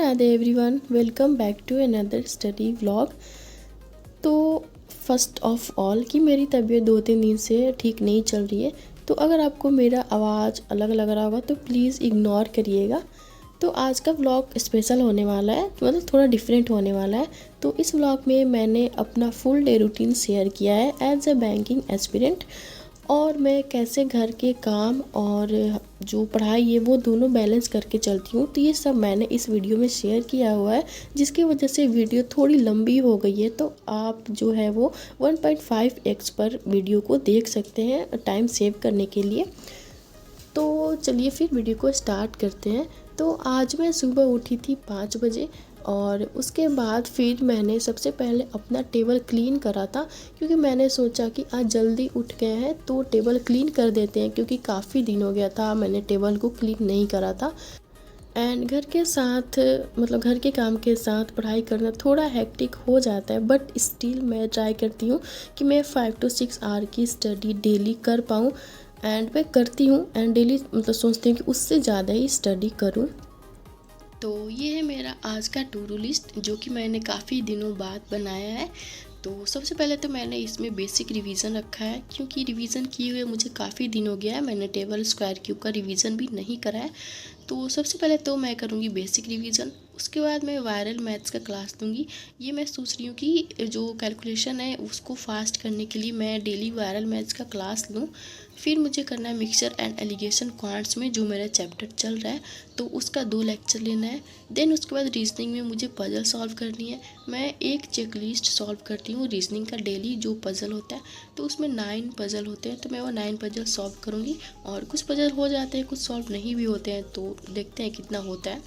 Radhe everyone, welcome back to another study vlog. तो first of all कि मेरी तबीयत 2-3 दिन से ठीक नहीं चल रही है, तो अगर आपको मेरा आवाज़ अलग लग रहा होगा तो प्लीज़ इग्नोर करिएगा। तो आज का व्लॉग स्पेशल होने वाला है, मतलब थोड़ा डिफरेंट होने वाला है। तो इस व्लॉग में मैंने अपना फुल डे रूटीन शेयर किया है एज अ बैंकिंग एस्पिरेंट, और मैं कैसे घर के काम और जो पढ़ाई है वो दोनों बैलेंस करके चलती हूँ। तो ये सब मैंने इस वीडियो में शेयर किया हुआ है, जिसकी वजह से वीडियो थोड़ी लंबी हो गई है। तो आप जो है वो 1.5x पर वीडियो को देख सकते हैं टाइम सेव करने के लिए। तो चलिए फिर वीडियो को स्टार्ट करते हैं। तो आज मैं सुबह उठी थी 5 बजे, और उसके बाद फिर मैंने सबसे पहले अपना टेबल क्लीन करा था, क्योंकि मैंने सोचा कि आज जल्दी उठ गए हैं तो टेबल क्लीन कर देते हैं, क्योंकि काफ़ी दिन हो गया था मैंने टेबल को क्लीन नहीं करा था। एंड घर के साथ मतलब घर के काम के साथ पढ़ाई करना थोड़ा हेक्टिक हो जाता है, बट स्टिल मैं ट्राई करती हूँ कि मैं 5 to 6 आवर की स्टडी डेली कर पाऊँ। एंड मैं करती हूँ, एंड डेली मतलब सोचती हूँ कि उससे ज़्यादा ही स्टडी करूँ। तो ये है मेरा आज का टू डू लिस्ट, जो कि मैंने काफ़ी दिनों बाद बनाया है। तो सबसे पहले तो मैंने इसमें बेसिक रिवीजन रखा है, क्योंकि रिवीजन किए हुए मुझे काफ़ी दिन हो गया है, मैंने टेबल स्क्वायर क्यूब का रिवीजन भी नहीं करा है। तो सबसे पहले तो मैं करूँगी बेसिक रिवीजन, उसके बाद मैं वायरल मैथ्स का क्लास दूँगी। ये मैं सोच रही हूँ कि जो कैलकुलेशन है उसको फास्ट करने के लिए मैं डेली वायरल मैथ्स का क्लास लूँ। फिर मुझे करना है मिक्सचर एंड एलिगेशन क्वांट्स में, जो मेरा चैप्टर चल रहा है, तो उसका 2 लेक्चर लेना है। देन उसके बाद रीजनिंग में मुझे पजल सॉल्व करनी है। मैं एक चेकलिस्ट सॉल्व करती हूँ रीजनिंग का डेली, जो पजल होता है, तो उसमें 9 पजल होते हैं, तो मैं वो 9 पजल सॉल्व करूँगी। और कुछ पजल हो जाते हैं, कुछ सॉल्व नहीं भी होते हैं, तो देखते हैं कितना होता है।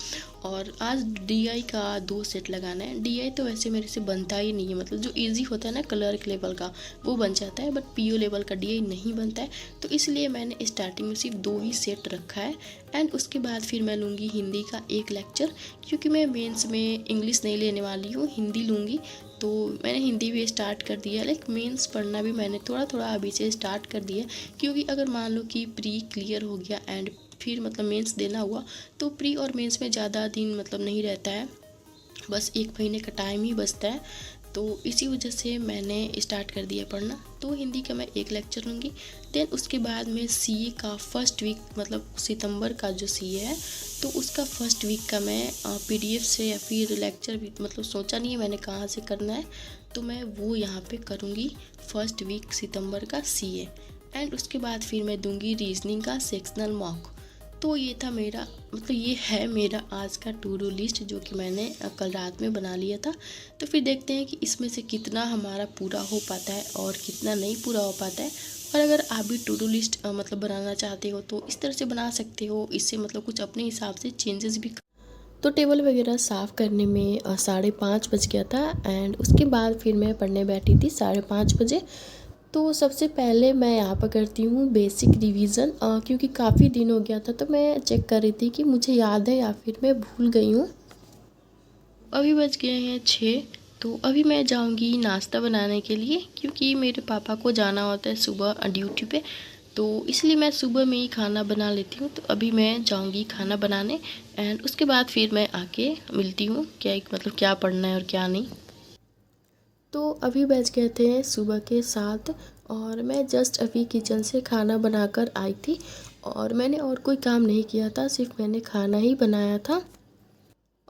और आज DI का 2 सेट लगाना है। DI तो वैसे मेरे से बनता ही नहीं है, मतलब जो इजी होता है ना क्लर्क लेवल का वो बन जाता है, बट PO लेवल का DI नहीं बनता है, तो इसलिए मैंने स्टार्टिंग में सिर्फ 2 ही सेट रखा है। एंड उसके बाद फिर मैं लूँगी हिंदी का 1 लेक्चर, क्योंकि मैं मेंस में इंग्लिश नहीं लेने वाली हूँ, हिंदी लूँगी। तो मैंने हिंदी भी स्टार्ट कर दिया, लाइक मेंस पढ़ना भी मैंने थोड़ा थोड़ा अभी से स्टार्ट कर दिया, क्योंकि अगर मान लो कि प्री क्लियर हो गया एंड फिर मतलब मेंस देना हुआ, तो प्री और मेंस में ज़्यादा दिन मतलब नहीं रहता है, बस 1 महीने का टाइम ही बचता है। तो इसी वजह से मैंने स्टार्ट कर दिया पढ़ना। तो हिंदी का मैं 1 लेक्चर लूँगी। देन उसके बाद में CA का फर्स्ट वीक, मतलब सितंबर का जो CA है, तो उसका फर्स्ट वीक का मैं PDF से या फिर लेक्चर भी मतलब सोचा नहीं है मैंने कहाँ से करना है, तो मैं वो यहाँ पे करूँगी फर्स्ट वीक सितंबर का CA। एंड उसके बाद फिर मैं दूँगी रीजनिंग का सेक्शनल मॉक। तो ये था मेरा, मतलब ये है मेरा आज का टू डू लिस्ट, जो कि मैंने कल रात में बना लिया था। तो फिर देखते हैं कि इसमें से कितना हमारा पूरा हो पाता है और कितना नहीं पूरा हो पाता है। और अगर आप भी टू डू लिस्ट मतलब बनाना चाहते हो तो इस तरह से बना सकते हो, इससे मतलब कुछ अपने हिसाब से चेंजेस भी। तो टेबल वगैरह साफ़ करने में 5:30 बज गया था, एंड उसके बाद फिर मैं पढ़ने बैठी थी 5:30 बजे। तो सबसे पहले मैं यहाँ पर करती हूँ बेसिक रिवीजन, क्योंकि काफ़ी दिन हो गया था, तो मैं चेक कर रही थी कि मुझे याद है या फिर मैं भूल गई हूँ। अभी बज गए हैं 6, तो अभी मैं जाऊँगी नाश्ता बनाने के लिए, क्योंकि मेरे पापा को जाना होता है सुबह ड्यूटी पे, तो इसलिए मैं सुबह में ही खाना बना लेती हूँ। तो अभी मैं जाऊँगी खाना बनाने, एंड उसके बाद फिर मैं आके मिलती हूँ क्या मतलब क्या पढ़ना है और क्या नहीं। तो अभी बज गए थे सुबह के 7, और मैं जस्ट अभी किचन से खाना बनाकर आई थी, और मैंने और कोई काम नहीं किया था, सिर्फ मैंने खाना ही बनाया था।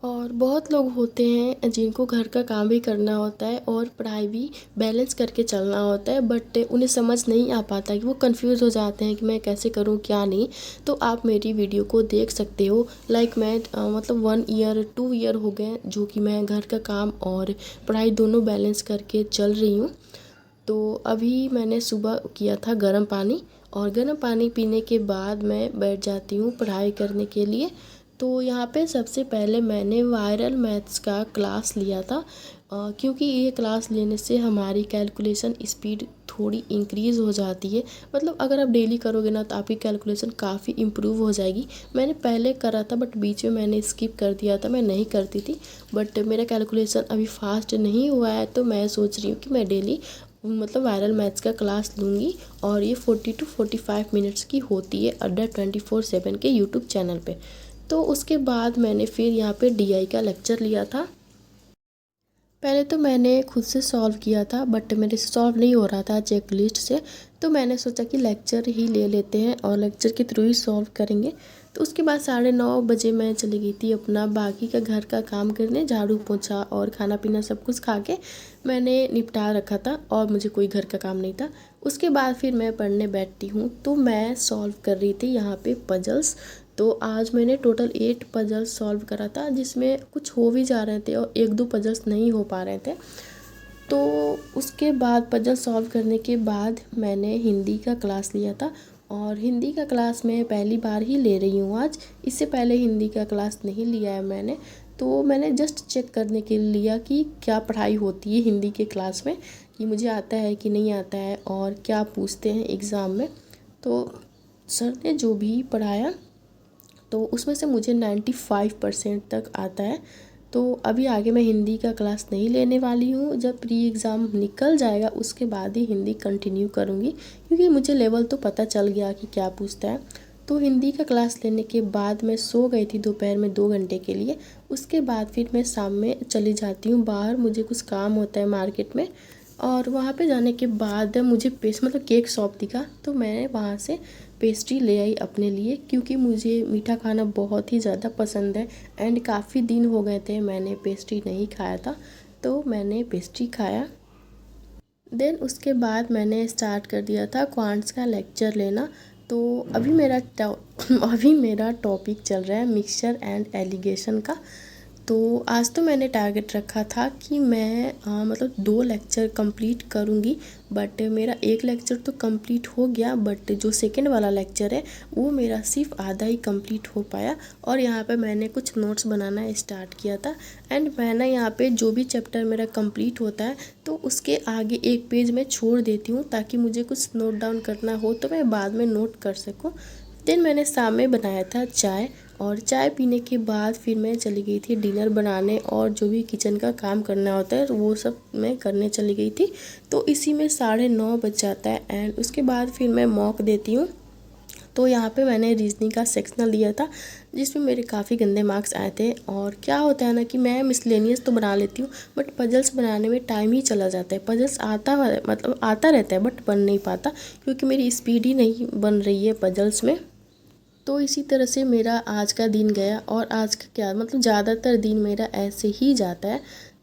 और बहुत लोग होते हैं जिनको घर का काम भी करना होता है और पढ़ाई भी बैलेंस करके चलना होता है, बट उन्हें समझ नहीं आ पाता कि वो कंफ्यूज हो जाते हैं कि मैं कैसे करूं क्या नहीं। तो आप मेरी वीडियो को देख सकते हो, लाइक मैं मतलब 1 ईयर 2 ईयर हो गए जो कि मैं घर का काम और पढ़ाई दोनों बैलेंस करके चल रही हूँ। तो अभी मैंने सुबह किया था गर्म पानी, और गर्म पानी पीने के बाद मैं बैठ जाती हूँ पढ़ाई करने के लिए। तो यहाँ पे सबसे पहले मैंने वायरल मैथ्स का क्लास लिया था, क्योंकि ये क्लास लेने से हमारी कैलकुलेशन स्पीड थोड़ी इंक्रीज़ हो जाती है। मतलब अगर आप डेली करोगे ना तो आपकी कैलकुलेशन काफ़ी इम्प्रूव हो जाएगी। मैंने पहले करा था, बट बीच में मैंने स्किप कर दिया था, मैं नहीं करती थी, बट मेरा कैलकुलेशन अभी फास्ट नहीं हुआ है, तो मैं सोच रही हूँ कि मैं डेली मतलब वायरल मैथ्स का क्लास लूँगी। और ये 40 to 45 मिनट्स की होती है अड्डा 24/7 के यूट्यूब चैनल पे। तो उसके बाद मैंने फिर यहाँ पे डीआई का लेक्चर लिया था। पहले तो मैंने खुद से सॉल्व किया था बट मेरे से सॉल्व नहीं हो रहा था चेक लिस्ट से, तो मैंने सोचा कि लेक्चर ही ले लेते हैं और लेक्चर के थ्रू ही सॉल्व करेंगे। तो उसके बाद 9:30 बजे मैं चली गई थी अपना बाकी का घर का काम करने, झाड़ू पोछा और खाना पीना सब कुछ खा के मैंने निपटा रखा था और मुझे कोई घर का काम नहीं था। उसके बाद फिर मैं पढ़ने बैठती हूँ, तो मैं सॉल्व कर रही थी यहाँ पे पजल्स। तो आज मैंने टोटल 8 पजल्स सॉल्व करा था, जिसमें कुछ हो भी जा रहे थे और 1-2 पजल्स नहीं हो पा रहे थे। तो उसके बाद पजल सॉल्व करने के बाद मैंने हिंदी का क्लास लिया था और हिंदी का क्लास मैं पहली बार ही ले रही हूँ आज। इससे पहले हिंदी का क्लास नहीं लिया है मैंने, तो मैंने जस्ट चेक करने के लिए लिया कि क्या पढ़ाई होती है हिंदी के क्लास में, कि मुझे आता है कि नहीं आता है और क्या पूछते हैं एग्ज़ाम में। तो सर ने जो भी पढ़ाया तो उसमें से मुझे 95% तक आता है। तो अभी आगे मैं हिंदी का क्लास नहीं लेने वाली हूँ, जब प्री एग्ज़ाम निकल जाएगा उसके बाद ही हिंदी कंटिन्यू करूँगी, क्योंकि मुझे लेवल तो पता चल गया कि क्या पूछता है। तो हिंदी का क्लास लेने के बाद मैं सो गई थी दोपहर में 2 घंटे के लिए। उसके बाद फिर मैं शाम में चली जाती हूँ बाहर, मुझे कुछ काम होता है मार्केट में, और वहाँ पे जाने के बाद मुझे केक शॉप दिखा, तो मैं वहाँ से पेस्ट्री ले आई अपने लिए, क्योंकि मुझे मीठा खाना बहुत ही ज़्यादा पसंद है एंड काफ़ी दिन हो गए थे मैंने पेस्ट्री नहीं खाया था, तो मैंने पेस्ट्री खाया। देन उसके बाद मैंने स्टार्ट कर दिया था क्वांट्स का लेक्चर लेना। तो अभी मेरा टॉपिक चल रहा है मिक्सचर एंड एलिगेशन का। तो आज तो मैंने टारगेट रखा था कि मैं 2 लेक्चर कंप्लीट करूँगी, बट मेरा एक लेक्चर तो कंप्लीट हो गया, बट जो सेकंड वाला लेक्चर है वो मेरा सिर्फ आधा ही कंप्लीट हो पाया। और यहाँ पे मैंने कुछ नोट्स बनाना स्टार्ट किया था एंड मैंने यहाँ पे जो भी चैप्टर मेरा कंप्लीट होता है तो उसके आगे एक पेज में छोड़ देती हूँ, ताकि मुझे कुछ नोट डाउन करना हो तो मैं बाद में नोट कर सकूँ। देन मैंने शाम में बनाया था चाय, और चाय पीने के बाद फिर मैं चली गई थी डिनर बनाने, और जो भी किचन का काम करना होता है वो सब मैं करने चली गई थी। तो इसी में 9:30 बज जाता है एंड उसके बाद फिर मैं मॉक देती हूँ। तो यहाँ पे मैंने रीजनिंग का सेक्शनल दिया था, जिसमें मेरे काफ़ी गंदे मार्क्स आए थे। और क्या होता है ना कि मैं मिसलेनियस तो बना लेती हूँ, बट पजल्स बनाने में टाइम ही चला जाता है। पजल्स आता रहता है बट बन नहीं पाता, क्योंकि मेरी स्पीड ही नहीं बन रही है पजल्स में। तो इसी तरह से मेरा आज का दिन गया, और आज का क्या ज़्यादातर दिन मेरा ऐसे ही जाता है।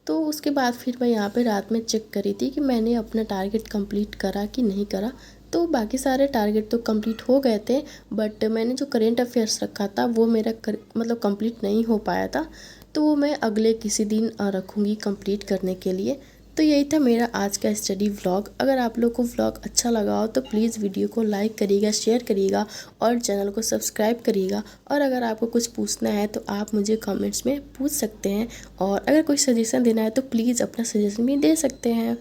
तो उसके बाद फिर मैं यहाँ पे रात में चेक करी थी कि मैंने अपना टारगेट कंप्लीट करा कि नहीं करा। तो बाकी सारे टारगेट तो कंप्लीट हो गए थे, बट मैंने जो करेंट अफेयर्स रखा था वो मेरा कंप्लीट नहीं हो पाया था। तो वो मैं अगले किसी दिन रखूँगी कंप्लीट करने के लिए। तो यही था मेरा आज का स्टडी व्लॉग। अगर आप लोग को व्लॉग अच्छा लगा हो तो प्लीज़ वीडियो को लाइक करिएगा, शेयर करिएगा और चैनल को सब्सक्राइब करिएगा। और अगर आपको कुछ पूछना है तो आप मुझे कमेंट्स में पूछ सकते हैं, और अगर कोई सजेशन देना है तो प्लीज़ अपना सजेशन भी दे सकते हैं।